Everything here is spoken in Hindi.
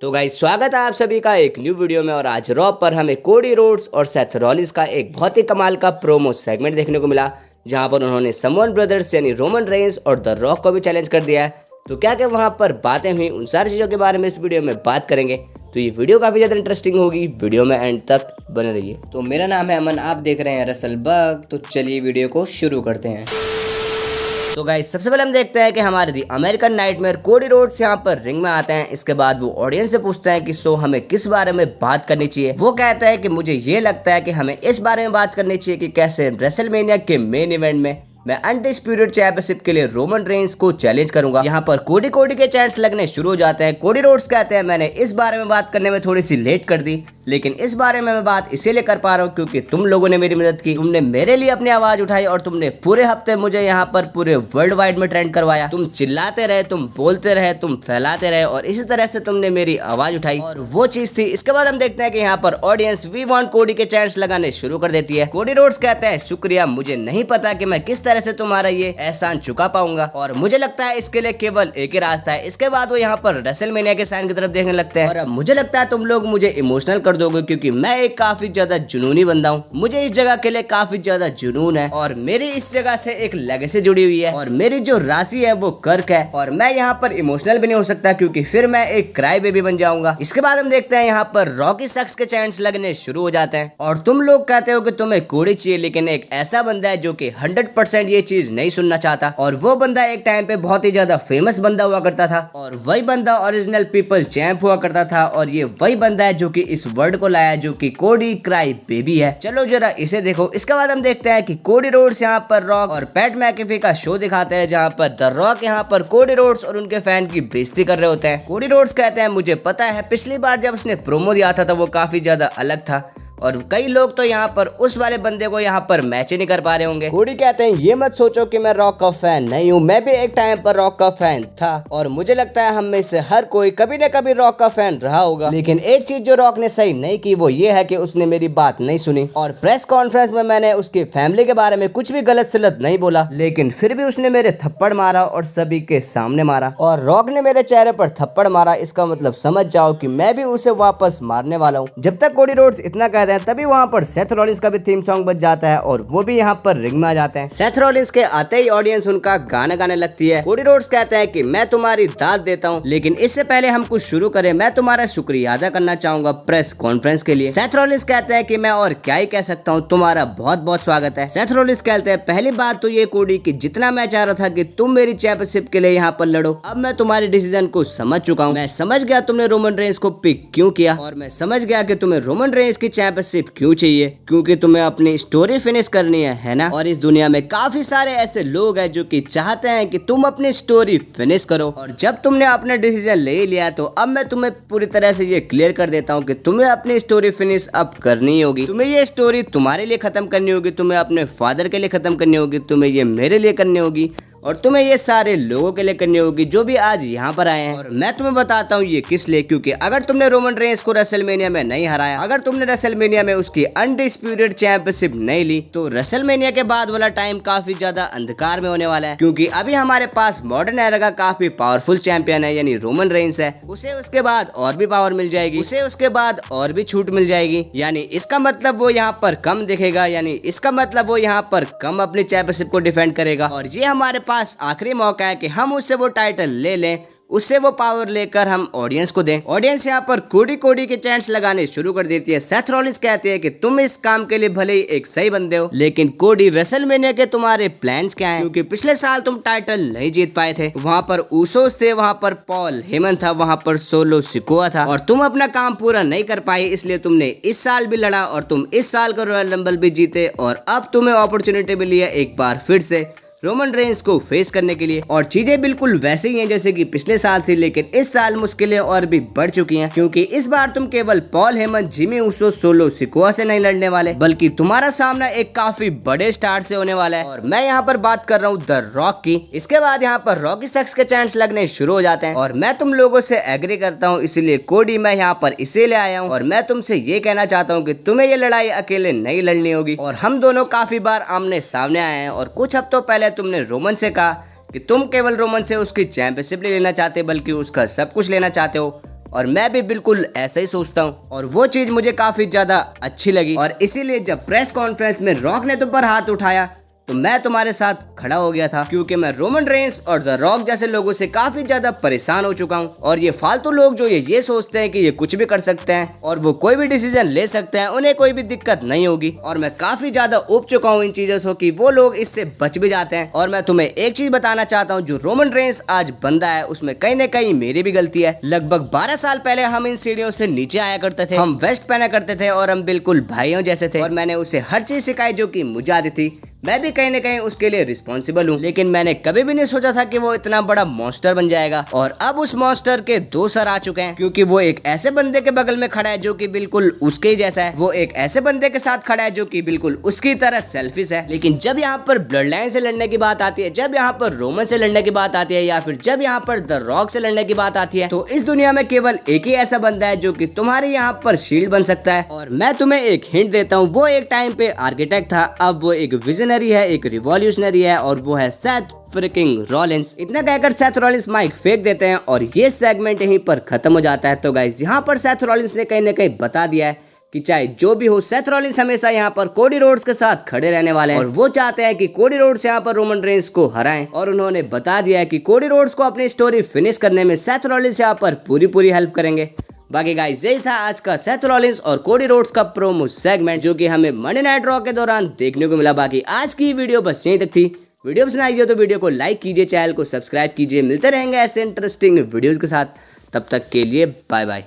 तो गाइस स्वागत है आप सभी का एक न्यू वीडियो में। और आज रॉ पर हमें कोडी रोड्स और सेथ रॉलिंस का एक बहुत ही कमाल का प्रोमो सेगमेंट देखने को मिला, जहां पर उन्होंने समवन ब्रदर्स यानी रोमन रेंस और द रॉक को भी चैलेंज कर दिया है। तो क्या क्या वहां पर बातें हुई, उन सारी चीज़ों के बारे में इस वीडियो में बात करेंगे। तो ये वीडियो काफ़ी ज़्यादा इंटरेस्टिंग होगी, वीडियो में एंड तक बने रहिए। तो मेरा नाम है अमन, आप देख रहे हैं रसल बग। तो चलिए वीडियो को शुरू करते हैं। तो गाइस सबसे पहले हम देखते हैं कि हमारे दी अमेरिकन नाइटमेयर कोडी रोड्स यहाँ पर रिंग में आते हैं। इसके बाद वो ऑडियंस से पूछते हैं कि हमें किस बारे में बात करनी चाहिए। वो कहता है कि मुझे ये लगता है कि हमें इस बारे में बात करनी चाहिए कि कैसे रेसलमेनिया के मेन इवेंट में मैं अनडिस्प्यूटेड चैंपियनशिप के लिए रोमन रेंस को चैलेंज करूंगा। यहाँ पर कोडी के चैंट्स लगने शुरू हो जाते हैं। कोडी रोड्स कहते हैं मैंने इस बारे में बात करने में थोड़ी सी लेट कर दी, लेकिन इस बारे में मैं बात इसीलिए कर पा रहा हूँ क्योंकि तुम लोगों ने मेरी मदद की, तुमने मेरे लिए अपनी आवाज उठाई और तुमने पूरे हफ्ते मुझे यहाँ पर पूरे वर्ल्ड वाइड में ट्रेंड करवाया। तुम चिल्लाते रहे, तुम बोलते रहे, तुम फैलाते रहे और इसी तरह से तुमने मेरी आवाज उठाई और वो चीज थी। इसके बाद हम देखते हैं कि यहाँ पर ऑडियंस वी वांट कोडी के चैंट्स लगाने शुरू कर देती है। कोडी रोड्स कहते हैं शुक्रिया, मुझे नहीं पता कि मैं किस तरह से तुम्हारा ये एहसान चुका पाऊंगा और मुझे लगता है इसके लिए केवल एक ही रास्ता है। इसके बाद वो यहाँ पर रेसलमेनिया के साइन की तरफ देखने लगते हैं और अब मुझे लगता है तुम लोग मुझे इमोशनल कर दोगे क्योंकि मैं एक काफी ज्यादा जुनूनी बंदा हूँ। मुझे इस जगह के लिए काफी ज्यादा जुनून है और मेरी इस जगह से एक लेगेसी जुड़ी हुई है और मेरी जो राशि है वो कर्क है और मैं यहाँ पर इमोशनल भी नहीं हो सकता क्योंकि फिर मैं एक क्राई बेबी बन जाऊंगा। इसके बाद हम देखते हैं यहाँ पर रॉकी सक्स के चैंट्स लगने शुरू हो जाते हैं और तुम लोग कहते हो कि तुम्हें कोडी चाहिए, लेकिन एक ऐसा बंदा है जो कि 100% ये चीज नहीं सुनना चाहता और वो बंदा एक टाइम पे बहुत ही ज्यादा फेमस बंदा हुआ करता था और वही बंदा ओरिजिनल पीपल चैंप हुआ करता था और ये वही बंदा है जो कि इस वर्ड को लाया जो कि कोडी क्राई बेबी है। चलो जरा इसे देखो। इसके बाद हम देखते हैं कि कोडी रोड्स यहाँ पर रॉक और पैट मैकेफी का शो दिखाते हैं जहाँ पर द रॉक यहाँ पर कोडी रोड्स और उनके फैन की बेइज्जती कर रहे होते हैं। कोडी रोड्स कहते हैं मुझे पता है पिछली बार जब उसने प्रोमो दिया था तो वो काफी ज्यादा अलग था और कई लोग तो यहाँ पर उस वाले बंदे को यहाँ पर मैच ही नहीं कर पा रहे होंगे। कोडी कहते हैं ये मत सोचो कि मैं रॉक का फैन नहीं हूँ, मैं भी एक टाइम पर रॉक का फैन था और मुझे लगता है हम में से हर कोई कभी न कभी रॉक का फैन रहा होगा। लेकिन एक चीज जो रॉक ने सही नहीं की वो ये है कि उसने मेरी बात नहीं सुनी और प्रेस कॉन्फ्रेंस में मैंने उसकी फैमिली के बारे में कुछ भी गलत सलत नहीं बोला, लेकिन फिर भी उसने मेरे थप्पड़ मारा और सभी के सामने मारा और रॉक ने मेरे चेहरे पर थप्पड़ मारा। इसका मतलब समझ जाओ कि मैं भी उसे वापस मारने वाला हूँ। जब तक कोडी रोड्स इतना कहते हैं तभी वहाँ पर सेथ रॉलिंस का भी थीम सॉन्ग बज जाता है और वो भी यहाँ पर रिंग में आ जाते हैं। सेथ रॉलिंस के आते ही ऑडियंस उनका गाना गाने लगती है। कोडी रोड्स कहते हैं कि मैं तुम्हारी दाद देता हूँ, लेकिन इससे पहले हम कुछ शुरू करें मैं तुम्हारा शुक्रिया अदा करना चाहूंगा प्रेस कॉन्फ्रेंस के लिए। सेथ रॉलिंस कहते हैं कि मैं और क्या ही कह सकता हूँ, तुम्हारा बहुत बहुत स्वागत है। सेथ रॉलिंस कहते हैं पहली बात तो ये कोडी कि जितना मैं चाह रहा था कि तुम मेरी चैंपियनशिप के लिए यहाँ पर लड़ो, अब मैं तुम्हारे डिसीजन को समझ चुका हूँ। मैं समझ गया तुमने रोमन रेंस को पिक क्यों किया और मैं समझ गया कि तुम्हें रोमन रेंस की चैंपियनशिप क्यों चाहिए, क्योंकि तुम्हें अपनी स्टोरी फिनिश करनी है ना। और इस दुनिया में काफी सारे ऐसे लोग हैं जो कि चाहते हैं कि तुम अपनी स्टोरी फिनिश करो और जब तुमने अपना डिसीजन ले लिया तो अब मैं तुम्हें पूरी तरह से ये क्लियर कर देता हूँ कि तुम्हें अपनी स्टोरी फिनिश अब करनी होगी। तुम्हें ये स्टोरी तुम्हारे लिए खत्म करनी होगी, तुम्हें अपने फादर के लिए खत्म करनी होगी, तुम्हें ये मेरे लिए करनी होगी और तुम्हें ये सारे लोगों के लिए करनी होगी जो भी आज यहाँ पर आए हैं। और मैं तुम्हें बताता हूँ ये किस लिए, क्योंकि अगर तुमने रोमन रेंस को रेसलमेनिया में नहीं हराया, अगर तुमने रेसलमेनिया में उसकी अनडिस्प्यूटेड चैंपियनशिप नहीं ली, तो रेसलमेनिया के बाद वाला टाइम काफी ज्यादा अंधकार में होने वाला है। क्योंकि अभी हमारे पास मॉडर्न एरा का काफी पावरफुल चैंपियन है यानी रोमन रेंस है, उसे उसके बाद और भी पावर मिल जाएगी, उसे उसके बाद और भी छूट मिल जाएगी, यानी इसका मतलब वो यहाँ पर कम दिखेगा, यानी इसका मतलब वो यहाँ पर कम अपनी चैंपियनशिप को डिफेंड करेगा और ये हमारे आखिरी मौका है कि हम उससे वो टाइटल ले लें, उससे वो पावर लेकर हम ऑडियंस को दें। ऑडियंस यहाँ पर कोडी के चैंट्स लगाने शुरू कर देती है। सेथ रॉलिंस कहते हैं कि तुम इस काम के लिए भले ही एक सही बंदे हो, लेकिन कोडी रेसलमेनिया के तुम्हारे प्लान्स क्या हैं? क्योंकि पिछले साल तुम टाइटल नहीं जीत पाए थे, वहाँ पर ऊसोस थे, वहाँ पर पॉल हेमन था, वहाँ पर सोलो सिकोआ था और तुम अपना काम पूरा नहीं कर पाए, इसलिए तुमने इस साल भी लड़ा और तुम इस साल का रॉयल रंबल भी जीते और अब तुम्हें अपॉर्चुनिटी मिली है एक बार फिर से रोमन रेंस को फेस करने के लिए। और चीजें बिल्कुल वैसे ही हैं जैसे कि पिछले साल थी, लेकिन इस साल मुश्किलें और भी बढ़ चुकी हैं क्योंकि इस बार तुम केवल Paul Heyman, Jimmy Uso, solo Sikoa से नहीं लड़ने वाले, बल्कि तुम्हारा सामना एक काफी बड़े स्टार से होने वाला है और मैं यहाँ पर बात कर रहा हूँ द रॉक की। इसके बाद यहाँ पर रॉकी सक्स के चांस लगने शुरू हो जाते हैं और मैं तुम लोगों से एग्री करता हूँ, इसीलिए कोडी मैं यहाँ पर इसीलिए आया हूँ और मैं तुमसे ये कहना चाहता हूँ कि तुम्हें ये लड़ाई अकेले नहीं लड़नी होगी। और हम दोनों काफी बार आमने सामने आए हैं और कुछ हफ्तों पहले तुमने रोमन से कहा कि तुम केवल रोमन से उसकी चैंपियनशिप नहीं लेना चाहते बल्कि उसका सब कुछ लेना चाहते हो और मैं भी बिल्कुल ऐसा ही सोचता हूँ और वो चीज मुझे काफी ज्यादा अच्छी लगी और इसीलिए जब प्रेस कॉन्फ्रेंस में रॉक ने तुम पर हाथ उठाया तो मैं तुम्हारे साथ खड़ा हो गया था, क्योंकि मैं रोमन रेंस और द रॉक जैसे लोगों से काफी ज्यादा परेशान हो चुका हूँ। और ये फालतू लोग जो ये सोचते हैं कि ये कुछ भी कर सकते हैं और वो कोई भी डिसीजन ले सकते हैं, उन्हें कोई भी दिक्कत नहीं होगी। और मैं काफी ज्यादा उब चुका हूँ इन चीजों से कि वो लोग इससे बच भी जाते हैं। और मैं तुम्हें एक चीज बताना चाहता हूँ, जो रोमन रेंस आज बंदा है उसमें कहीं ना कहीं मेरी भी गलती है। लगभग 12 साल पहले हम इन सीढ़ियों से नीचे आया करते थे, हम वेस्ट पहना करते थे और हम बिल्कुल भाइयों जैसे थे और मैंने उसे हर चीज सिखाई जो कि मुझे आती थी। मैं भी कहीं ना कहीं उसके लिए रिस्पॉन्सिबल हूँ, लेकिन मैंने कभी भी नहीं सोचा था कि वो इतना बड़ा मॉन्स्टर बन जाएगा। और अब उस मॉन्स्टर के 2 सर आ चुके हैं, क्योंकि वो एक ऐसे बंदे के बगल में खड़ा है जो कि बिल्कुल उसके ही जैसा है, वो एक ऐसे बंदे के साथ खड़ा है जो कि बिल्कुल उसकी तरह सेल्फिश है। लेकिन जब यहाँ पर ब्लड लाइन से लड़ने की बात आती है, जब यहाँ पर रोमन से लड़ने की बात आती है, या फिर जब यहाँ पर द रॉक से लड़ने की बात आती है, तो इस दुनिया में केवल एक ही ऐसा बंदा है जो कि तुम्हारे यहाँ पर शील्ड बन सकता है। और मैं तुम्हें एक हिंट देता हूँ, वो एक टाइम पे आर्किटेक्ट था, अब वो एक विजनरी है, एक रिवॉल्यूशनरी है, और वो है सेथ फ्रिकिंग रॉलिंस। इतना कहकर सेथ रॉलिंस माइक फेंक देते हैं और ये सेगमेंट यहीं पर खत्म हो जाता है। तो गाइस यहाँ पर सेथ रॉलिंस ने कहीं ना कहीं बता दिया है कि चाहे जो भी हो, सेथ रॉलिंस हमेशा यहाँ पर कोडी रोड्स के साथ खड़े रहने वाले हैं और वो चाहते हैं कि कोडी रोड्स यहाँ पर रोमन रेंस को हराएं। और उन्होंने बता दिया है कि कोडी रोड्स को अपनी स्टोरी फिनिश करने में सेथ रॉलिंस यहाँ पर पूरी हेल्प करेंगे। बाकी गाइस यही था आज का सेथ रॉलिंस और कोडी रोड्स का प्रोमो सेगमेंट, जो कि हमें मंडे नाइट रॉ के दौरान देखने को मिला। बाकी आज की वीडियो बस यहीं तक थी। वीडियो पसंद आई हो तो वीडियो को लाइक कीजिए, चैनल को सब्सक्राइब कीजिए। मिलते रहेंगे ऐसे इंटरेस्टिंग वीडियोस के साथ, तब तक के लिए बाय बाय।